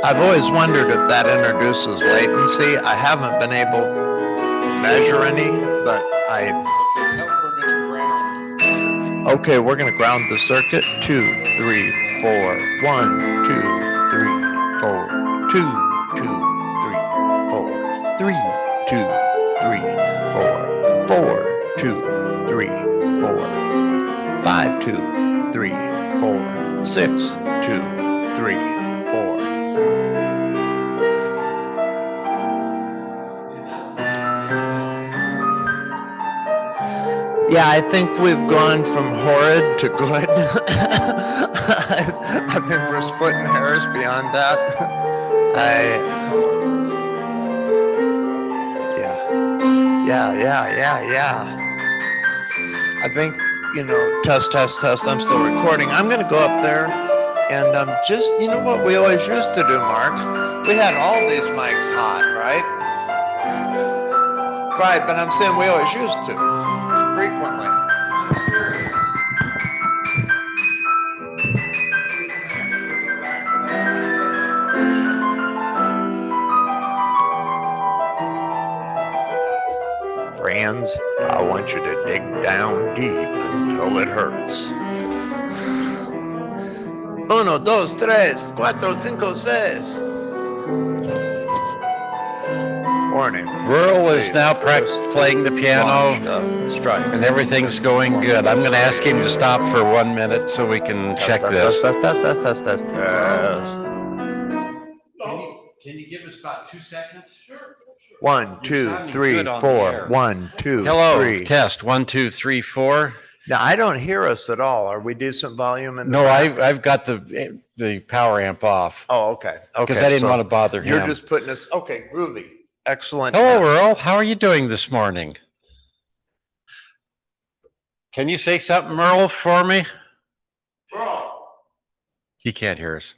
I've always wondered if that introduces latency. I haven't been able to measure any, but okay, we're gonna ground the circuit. 2, 3, 4. 1, 2, 3, 4. 2, 2, 3, 4. 3, 2, 3, 4. 4, 2, 3, 4. 5, 2, 3, 4. 6, 2, 3, 4. Yeah, I think we've gone from horrid to good. I think we're splitting hairs beyond that. Yeah. I think, test, I'm still recording. I'm going to go up there and just, what we always used to do, Mark? We had all these mics hot, right? Right, but I'm saying we always used to, frequently. I'm curious. Friends, I want you to dig down deep until it hurts. 1, 2, 3, 4, 5, 6. Warning. Rural is now playing the piano, and everything's going good. I'm going to ask him to stop for 1 minute so we can check this. Test. Can you give us about 2 seconds? Sure. 1, 2, 3, 4. 1, 2, Hello, 3. Test 1, 2, 3, 4. Now I don't hear us at all. Are we decent volume in the No, back? I've got the power amp off. Oh, okay. Because I didn't want to bother him. You're just putting us. Okay, groovy. Excellent. Hello, Earl. How are you doing this morning? Can you say something, Earl, for me? Earl. He can't hear us.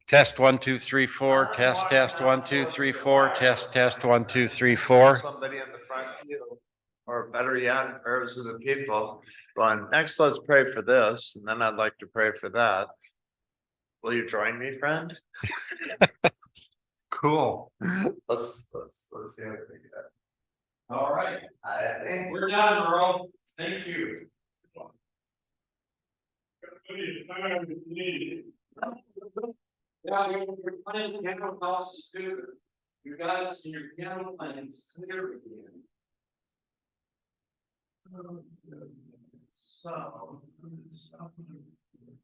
Test 1, 2, 3, 4. Test 1, 2, 3, 4. Test 1, 2, 3, 4. Somebody in the front pew, or better yet, prayers of the people. Going, next, let's pray for this, and then I'd like to pray for that. Will you join me, friend? Cool. Let's see how we get. All right. We're done, Earl. Thank you. Yeah, you're playing piano classes too. You guys in your piano playing clear again. So